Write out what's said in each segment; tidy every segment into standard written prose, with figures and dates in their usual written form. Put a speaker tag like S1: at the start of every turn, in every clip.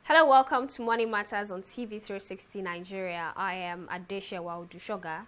S1: Hello, welcome to Money Matters on TV360 Nigeria. I am Adesha Waudushoga.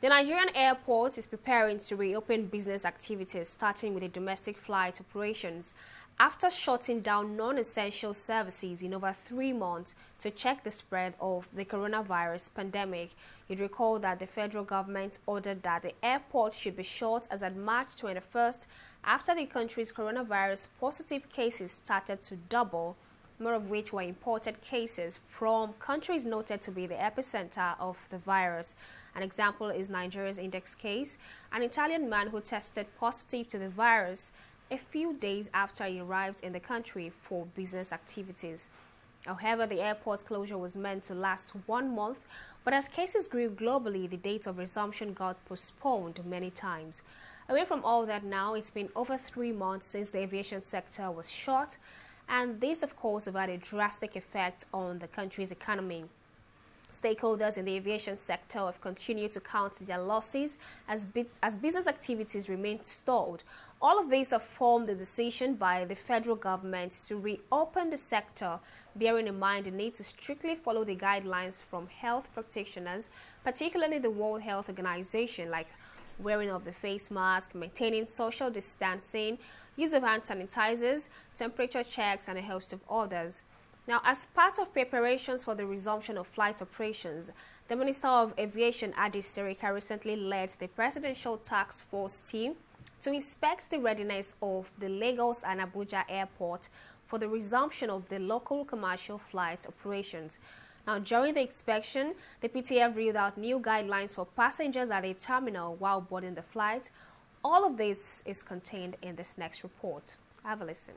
S1: The Nigerian airport is preparing to reopen business activities, starting with the domestic flight operations, after shutting down non-essential services in over 3 months to check the spread of the coronavirus pandemic. You'd recall that the federal government ordered that the airport should be shut as at March 21st, after the country's coronavirus positive cases started to double, more of which were imported cases from countries noted to be the epicenter of the virus. An example is Nigeria's index case, an Italian man who tested positive to the virus a few days after he arrived in the country for business activities. However, the airport closure was meant to last 1 month, but as cases grew globally, the date of resumption got postponed many times. Away from all that now, it's been over 3 months since the aviation sector was shut, and this, of course, have had a drastic effect on the country's economy. Stakeholders in the aviation sector have continued to count their losses as business activities remain stalled. All of these have formed the decision by the federal government to reopen the sector, bearing in mind the need to strictly follow the guidelines from health practitioners, particularly the World Health Organization, like wearing of the face mask, maintaining social distancing, use of hand sanitizers, temperature checks, and a host of others. Now, as part of preparations for the resumption of flight operations, the Minister of Aviation, Adi Sirika, recently led the Presidential Task Force team to inspect the readiness of the Lagos and Abuja airport for the resumption of the local commercial flight operations. Now, during the inspection, the PTF read out new guidelines for passengers at a terminal while boarding the flight. All of this is contained in this next report. Have a listen.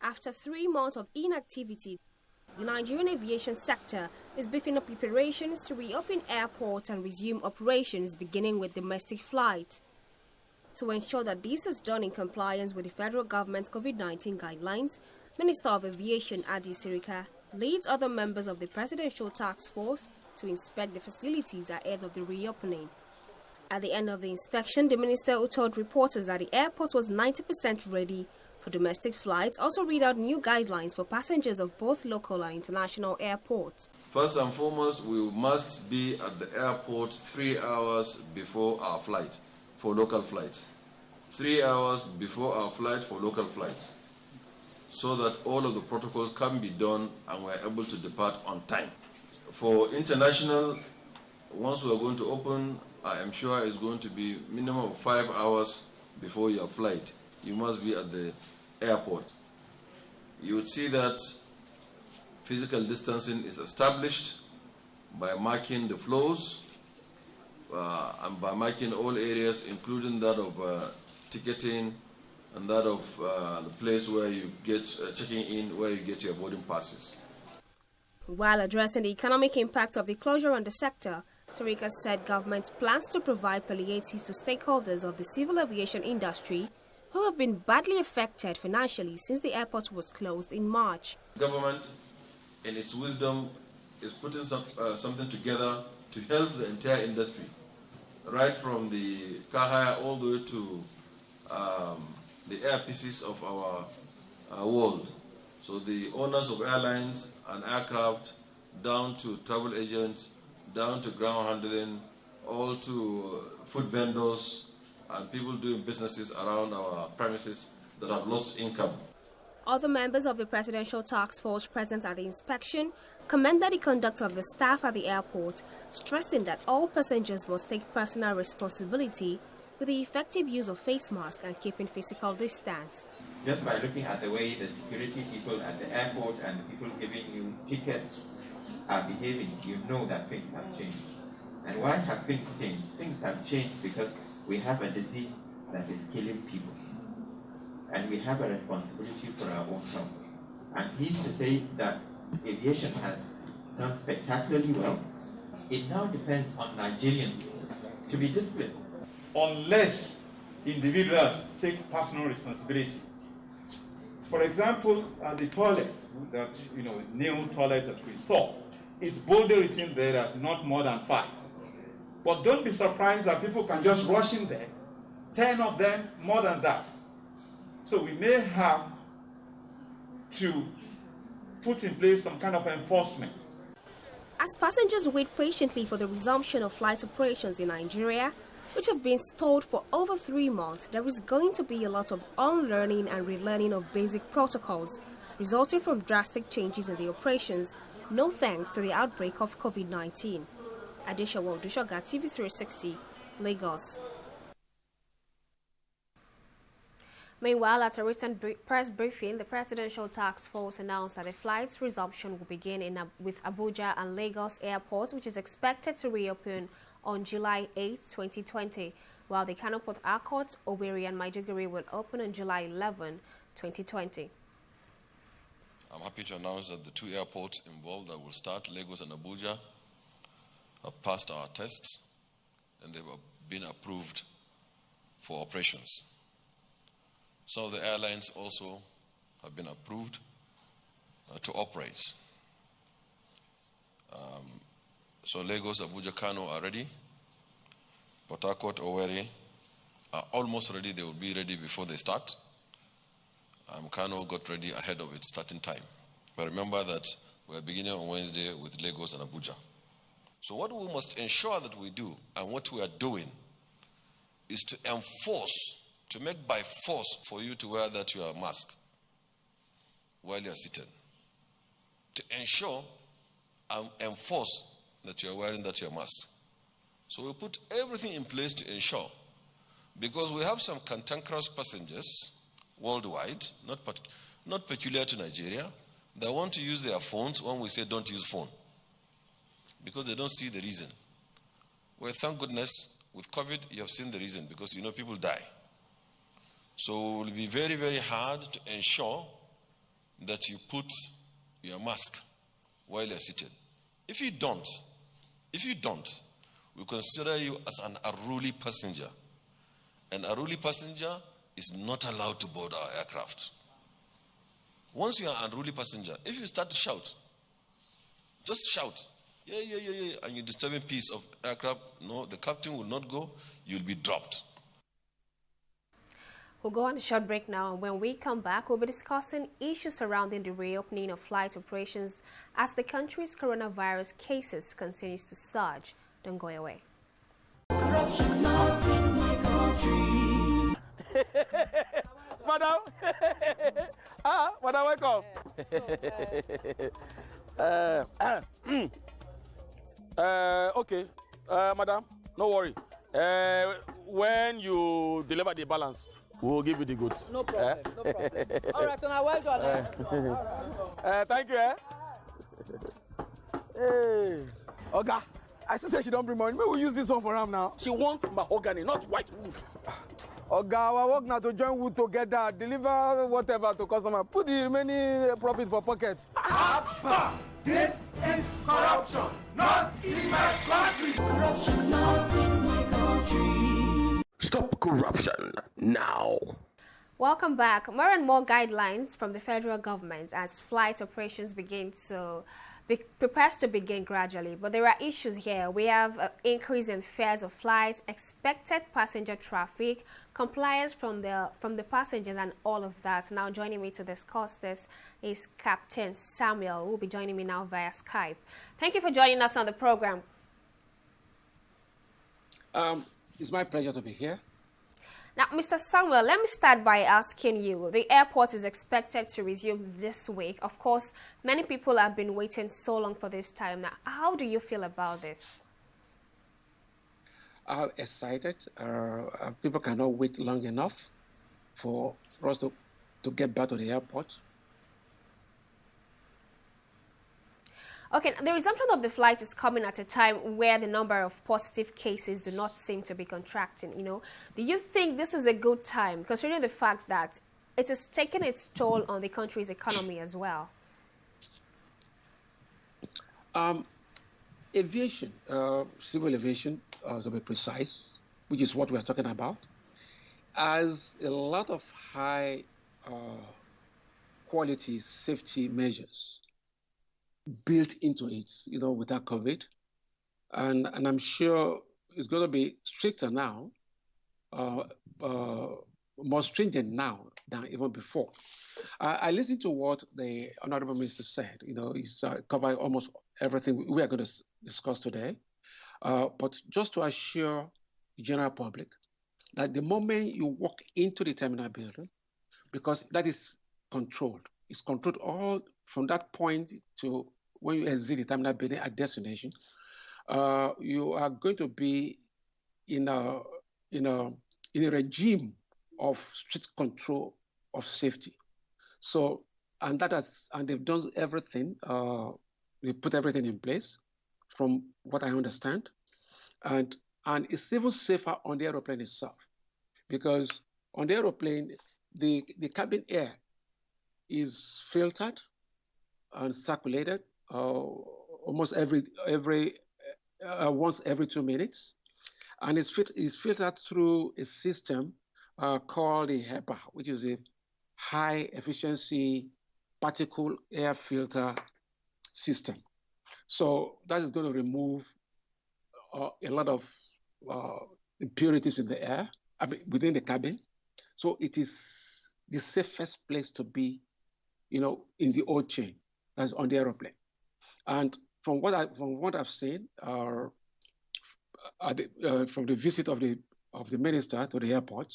S1: After 3 months of inactivity, the Nigerian aviation sector is beefing up preparations to reopen airports and resume operations, beginning with domestic flights. To ensure that this is done in compliance with the federal government's COVID-19 guidelines, Minister of Aviation Adi Sirika leads other members of the Presidential Task Force to inspect the facilities ahead of the reopening. At the end of the inspection, the minister, who told reporters that the airport was 90% ready for domestic flights, also read out new guidelines for passengers of both local and international airports.
S2: First and foremost, we must be at the airport 3 hours before our flight for local flights. 3 hours before our flight for local flights, so that all of the protocols can be done and we're able to depart on time. For international, once we're going to open, I am sure it's going to be minimum of 5 hours before your flight. You must be at the airport. You would see that physical distancing is established by marking the floors and by marking all areas, including that of ticketing and that of the place where you get checking in, where you get your boarding passes.
S1: While addressing the economic impact of the closure on the sector, Sirika said government plans to provide palliatives to stakeholders of the civil aviation industry who have been badly affected financially since the airport was closed in March.
S2: Government, in its wisdom, is putting something together to help the entire industry, right from the car hire all the way to the air pieces of our world. So the owners of airlines and aircraft, down to travel agents, down to ground handling, all to food vendors and people doing businesses around our premises that have lost income.
S1: Other members of the Presidential Task Force present at the inspection commended the conduct of the staff at the airport, stressing that all passengers must take personal responsibility with the effective use of face masks and keeping physical distance.
S3: Just by looking at the way the security people at the airport and the people giving you tickets are behaving, you know that things have changed. And why have things changed? Things have changed because we have a disease that is killing people. And we have a responsibility for our own health. And he's to say that aviation has done spectacularly well. It now depends on Nigerians to be disciplined.
S4: Unless individuals take personal responsibility. For example, the toilets that, new toilets that we saw, is boldly written there that not more than 5. But don't be surprised that people can just rush in there, 10 of them, more than that. So we may have to put in place some kind of enforcement.
S1: As passengers wait patiently for the resumption of flight operations in Nigeria, which have been stalled for over 3 months, there is going to be a lot of unlearning and relearning of basic protocols, resulting from drastic changes in the operations, no thanks to the outbreak of COVID-19. Adesha Waldushoga, TV360, Lagos. Meanwhile, at a recent press briefing, the Presidential Task Force announced that the flight's resumption will begin with Abuja and Lagos airports, which is expected to reopen on July 8, 2020, while the Kano Port Harcourt, Owerri and Maiduguri will open on July 11, 2020.
S2: I'm happy to announce that the 2 airports involved that will start, Lagos and Abuja, have passed our tests and they've been approved for operations. Some of the airlines also have been approved to operate. So Lagos, Abuja, Kano are ready. Port Harcourt, Owerri are almost ready. They will be ready before they start. Kano got ready ahead of its starting time. But remember that we're beginning on Wednesday with Lagos and Abuja. So what we must ensure that we do, and what we are doing, is to enforce, to make by force for you to wear that your mask while you're seated. To ensure and enforce that you're wearing that your mask. So we put everything in place to ensure, because we have some cantankerous passengers worldwide, not peculiar to Nigeria, that want to use their phones when we say don't use phone, because they don't see the reason. Well, thank goodness, with COVID, you have seen the reason, because people die. So it will be very, very hard to ensure that you put your mask while you're seated. If you don't, we consider you as an unruly passenger. An unruly passenger is not allowed to board our aircraft. Once you are an unruly passenger, if you start to shout, just shout, yeah, and you're disturbing peace of aircraft, no, the captain will not go, you'll be dropped.
S1: We'll go on a short break now, and when we come back, we'll be discussing issues surrounding the reopening of flight operations as the country's coronavirus cases continues to surge. Don't go away.
S5: Corruption not in my country.
S6: Madam, madam, welcome. Okay, madam, no worry. When you deliver the balance, we'll give you the goods.
S5: No problem, no problem. All right, so now well done.
S6: Thank you. Hey, Oga, I still say she don't bring money. Maybe we'll use this one for her now.
S5: She wants mahogany, not white wood.
S6: Oga, our work now to join wood together, deliver whatever to customer. Put the remaining profit for pocket.
S7: Abba, this is corruption, not in my country.
S5: Corruption not in my country.
S8: Stop corruption now.
S1: Welcome back. More and more guidelines from the federal government as flight operations prepares to begin gradually. But there are issues here. We have an increase in fares of flights, expected passenger traffic, compliance from the passengers, and all of that. Now joining me to discuss this is Captain Samuel, who will be joining me now via Skype. Thank you for joining us on the program.
S9: It's my pleasure to be here.
S1: Now, Mr. Samuel, let me start by asking you, the airport is expected to resume this week. Of course, many people have been waiting so long for this time. Now, how do you feel about this?
S9: I'm excited. People cannot wait long enough for us to get back to the airport.
S1: Okay, the resumption of the flight is coming at a time where the number of positive cases do not seem to be contracting, Do you think this is a good time, considering the fact that it is taking its toll on the country's economy as well?
S9: Aviation, civil aviation, to be precise, which is what we are talking about, has a lot of high quality safety measures built into it, without COVID. And I'm sure it's going to be stricter now, more stringent now than even before. I listened to what the Honorable Minister said. He's covered almost everything we are going to discuss today. But just to assure the general public that the moment you walk into the terminal building, because that is controlled, it's controlled all from that point to when you exit the terminal building at destination, you are going to be in a regime of strict control of safety. So, and they've done everything. They put everything in place, from what I understand, and it's even safer on the aeroplane itself, because on the aeroplane, the cabin air is filtered and circulated almost once every 2 minutes, and it's filtered through a system called the HEPA, which is a high efficiency particle air filter system. So that is going to remove a lot of impurities in the air, within the cabin. So it is the safest place to be, in the old chain, that's on the aeroplane. And from what I've seen, from the visit of the minister to the airport,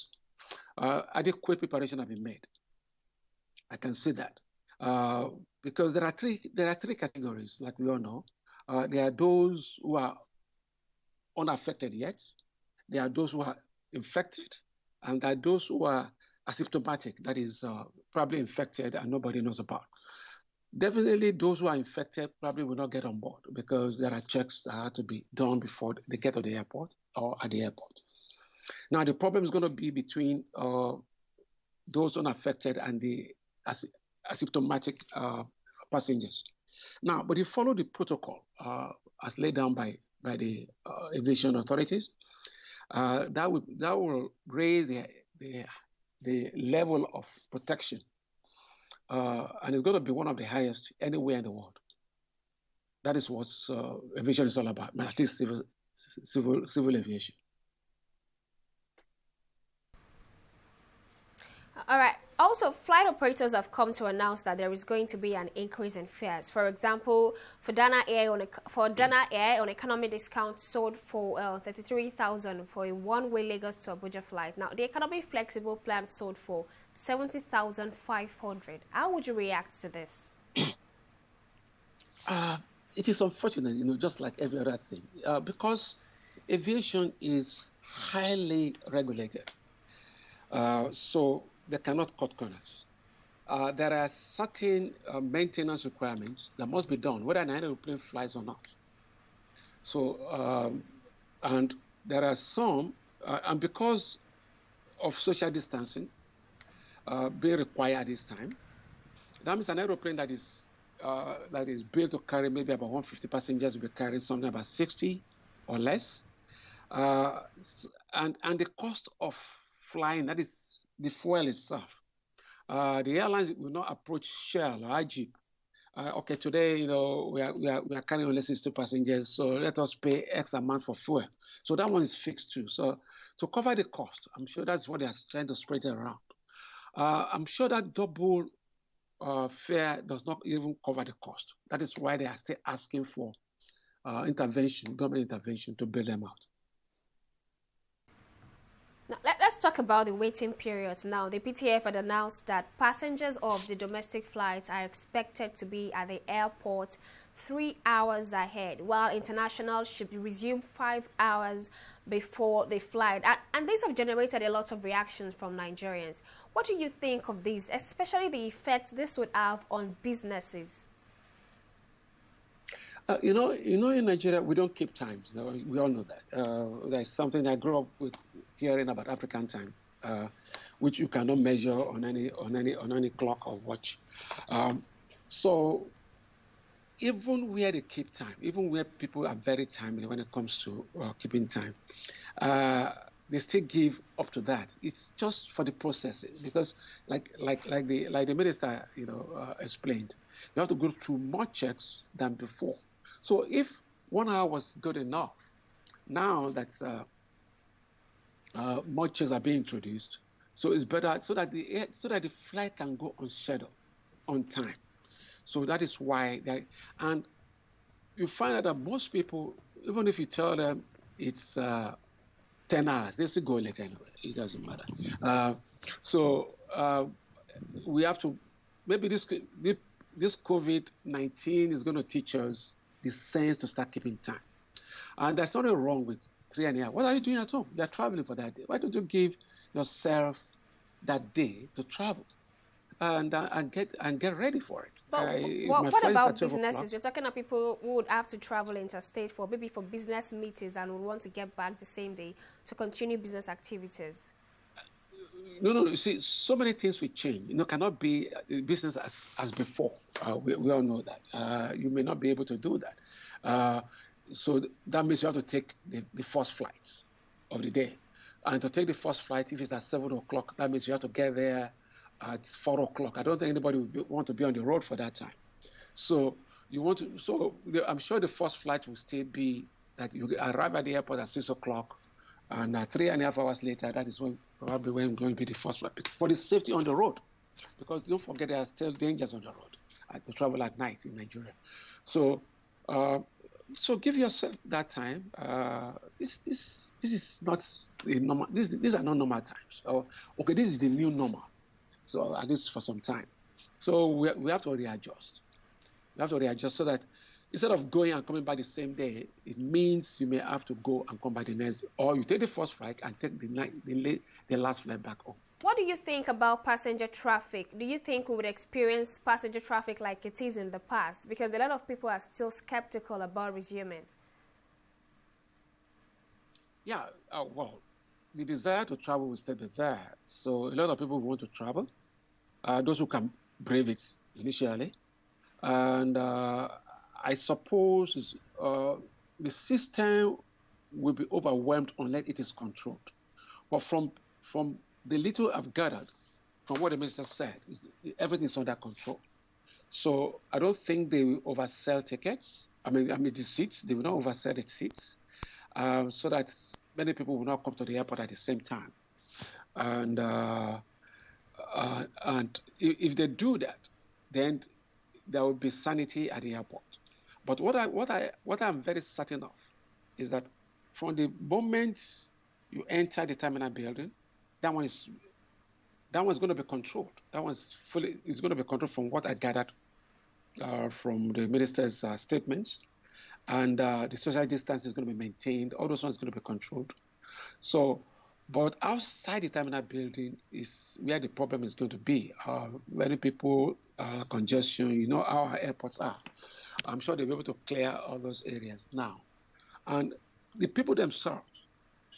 S9: adequate preparation have been made. I can say that because there are three categories, like we all know. There are those who are unaffected yet. There are those who are infected, and there are those who are asymptomatic, that is probably infected and nobody knows about. Definitely those who are infected probably will not get on board, because there are checks that have to be done before they get to the airport or at the airport. Now, the problem is going to be between those unaffected and the asymptomatic passengers. Now, but you follow the protocol as laid down by the aviation authorities. That will raise the level of protection, and it's going to be one of the highest anywhere in the world. That is what aviation is all about, at least civil aviation.
S1: All right. Also, flight operators have come to announce that there is going to be an increase in fares. For example, for Dana Air, on economy discount sold for $33,000 for a one-way Lagos to Abuja flight. Now, the economy flexible plan sold for $70,500. How would you react to this?
S9: It is unfortunate, just like every other thing, because aviation is highly regulated. So they cannot cut corners. There are certain maintenance requirements that must be done, whether an airplane flies or not. So, and there are some, and because of social distancing being required at this time, that means an aeroplane that is built to carry maybe about 150 passengers will be carrying something about 60 or less. And the cost of flying, that is the fuel itself. The airlines will not approach Shell or IG. Okay, today, we are carrying only 62 passengers, so let us pay X amount for fuel. So that one is fixed too. So to cover the cost, I'm sure that's what they are trying to spread around. I'm sure that double fare does not even cover the cost. That is why they are still asking for government intervention to bail them out.
S1: Now, let's talk about the waiting periods now. The PTF had announced that passengers of the domestic flights are expected to be at the airport 3 hours ahead, while international should resume 5 hours before the flight. And these have generated a lot of reactions from Nigerians. What do you think of this, especially the effect this would have on businesses?
S9: In Nigeria, we don't keep times. We all know that. There's something I grew up with hearing about African time, which you cannot measure on any clock or watch. So even where they keep time, even where people are very timely when it comes to keeping time, they still give up to that. It's just for the processing because, like the minister explained, you have to go through more checks than before. So if 1 hour was good enough, now that more checks are being introduced, so it's better so that the flight can go on schedule, on time. So that is why and you find out that most people, even if you tell them it's 10 hours, they still go late anyway. It doesn't matter. We have to, maybe this COVID-19 is going to teach us the sense to start keeping time. And there's nothing wrong with 3 hours. What are you doing at home? You're traveling for that day. Why don't you give yourself that day to travel and get ready for it?
S1: But what about businesses? You're talking about people who would have to travel interstate for business meetings and would want to get back the same day to continue business activities.
S9: No. You see, so many things will change. Cannot be business as before. We all know that. You may not be able to do that. So that means you have to take the first flight of the day. And to take the first flight, if it's at 7 o'clock, that means you have to get there at 4 o'clock. I don't think anybody would want to be on the road for that time. So I'm sure the first flight will still be that you arrive at the airport at 6 o'clock, and 3.5 hours later, that is probably when going to be the first flight for the safety on the road, because don't forget there are still dangers on the road to travel at night in Nigeria. So give yourself that time. This is not the normal. These are not normal times. This is the new normal. So at least for some time. So we have to readjust. We have to readjust so that instead of going and coming back the same day, it means you may have to go and come back the next day. Or you take the first flight and take the last flight back home.
S1: What do you think about passenger traffic? Do you think we would experience passenger traffic like it is in the past? Because a lot of people are still skeptical about resuming.
S9: Yeah, well, the desire to travel will still be there. So a lot of people want to travel, those who can brave it initially. And I suppose the system will be overwhelmed unless it is controlled. But from the little I've gathered, from what the minister said, everything is under control. So I don't think they will oversell tickets. I mean the seats, they will not oversell the seats, so that many people will not come to the airport at the same time. And if they do that, then there will be sanity at the airport. But what I'm very certain of is that from the moment you enter the terminal building, that one is going to be controlled. That one's is going to be controlled from what I gathered from the minister's statements. And the social distance is going to be maintained. All those ones are going to be controlled. So, but outside the terminal building is where the problem is going to be. Many people, congestion, you know how our airports are. I'm sure they'll be able to clear all those areas now. And the people themselves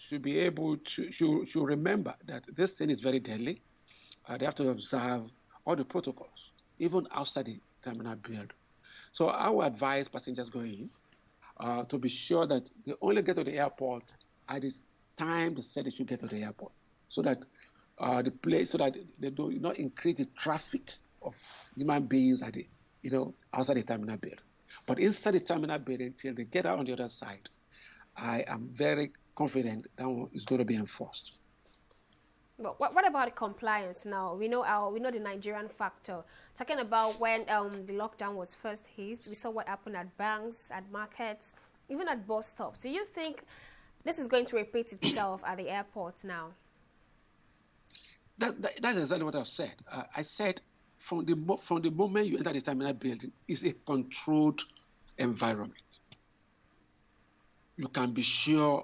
S9: should be able to, should remember that this thing is very deadly. They have to observe all the protocols, even outside the terminal building. So I would advise passengers going in to be sure that they only get to the airport at the time they said they should get to the airport, so that they do not increase the traffic of human beings at the, outside the terminal building. But inside the terminal building, until they get out on the other side, I am very confident that one is going to be enforced.
S1: But what about the compliance now? We know the Nigerian factor. Talking about when the lockdown was first eased, we saw what happened at banks, at markets, even at bus stops. Do you think this is going to repeat itself at the airport now?
S9: That's exactly what I've said. I said from the moment you enter the terminal building, it's a controlled environment. You can be sure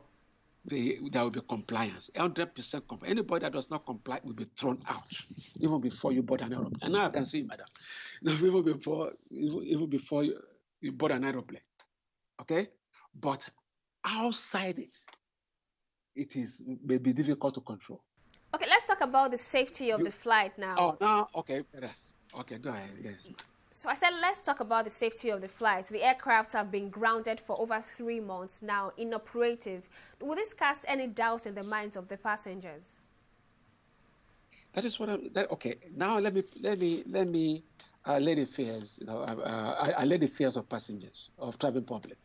S9: there will be compliance, 100% compliance. Anybody that does not comply will be thrown out, even before you board an aeroplane. And now I can see, madam, even before you board an aeroplane, Okay? But outside it, may be difficult to control.
S1: Okay, let's talk about the safety of the flight now.
S9: Oh, now, okay. Okay, go ahead. Yes.
S1: So I said, let's talk about the safety of the flight. The aircraft have been grounded for over 3 months now, inoperative. Will this cast any doubt in the minds of the passengers?
S9: That is what okay. Now let me lay the fears. I lay the fears of passengers, of traveling public.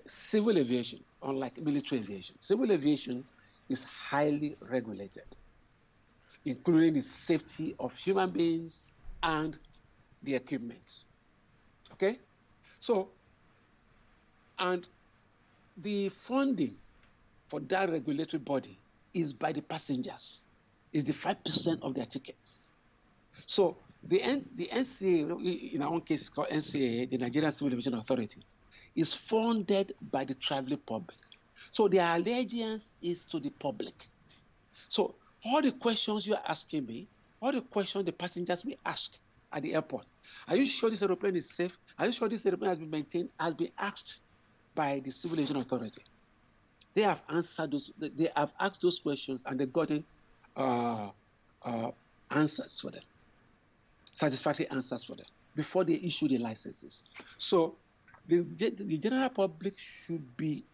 S9: Civil aviation, unlike military aviation, civil aviation is highly regulated, including the safety of human beings and the equipment. Okay? So, and the funding for that regulatory body is by the passengers, is the 5% of their tickets. So the NCA, in our own case, it's called NCA, the Nigerian Civil Aviation Authority, is funded by the traveling public. So their allegiance is to the public. So all the questions you are asking me, all the questions the passengers will ask at the airport, are you sure this aeroplane is safe? Are you sure this aeroplane has been maintained? Has been asked by the Civil Aviation Authority. They have answered those. They have asked those questions and they've gotten answers for them, satisfactory answers for them before they issue the licenses. So the general public should be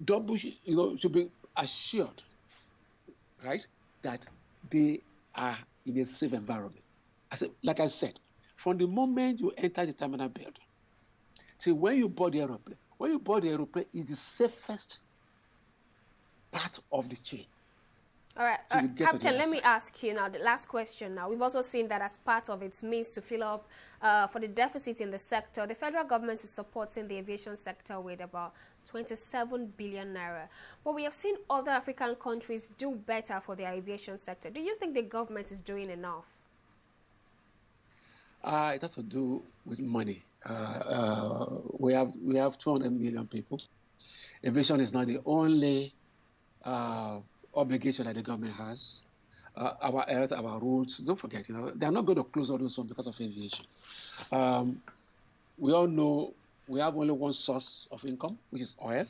S9: should be assured, right, that they are in a safe environment. Like I said, from the moment you enter the terminal building till when you board the aeroplane, is the safest part of the chain.
S1: All right, Captain, let me ask you now, the last question now. We've also seen that as part of its means to fill up for the deficit in the sector, the federal government is supporting the aviation sector with about 27 billion naira. But we have seen other African countries do better for their aviation sector. Do you think the government is doing enough?
S9: It has to do with money. We have 200 million people. Aviation is not the only obligation that the government has. Our health, our roads, don't forget, they're not going to close all those ones because of aviation. We all know we have only one source of income, which is oil.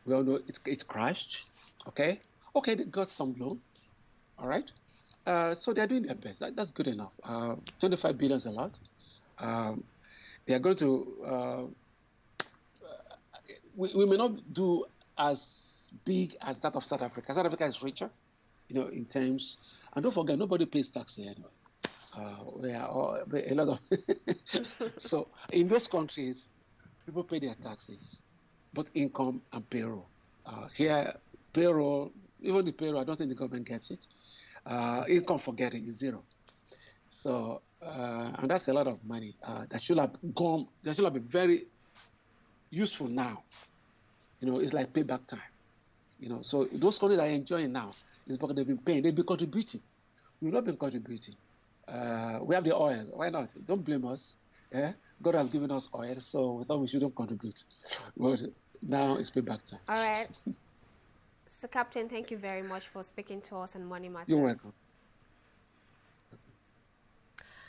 S9: We all know it's crashed. Okay, they got some loans. All right. So they're doing their best. That's good enough. 25 billion is a lot. They are going to. We may not do as big as that of South Africa. South Africa is richer, in terms. And don't forget, nobody pays tax here anyway. We are a lot of. So in those countries, people pay their taxes, both income and payroll. Here, payroll, even the payroll, I don't think the government gets it. Income, forget it, is zero. So, and that's a lot of money that should have been very useful now. It's like payback time. So those countries are enjoying now is because they've been paying, they've been contributing. We've not been contributing. We have the oil. Why not? Don't blame us. Yeah? God has given us oil, so we thought we shouldn't contribute. But now it's payback time.
S1: All right. So, Captain, thank you very much for speaking to us on Money Matters.
S9: You're welcome.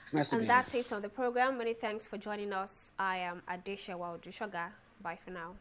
S9: It's nice to be here.
S1: And that's it on the program. Many thanks for joining us. I am Adesha Waldushoga. Bye for now.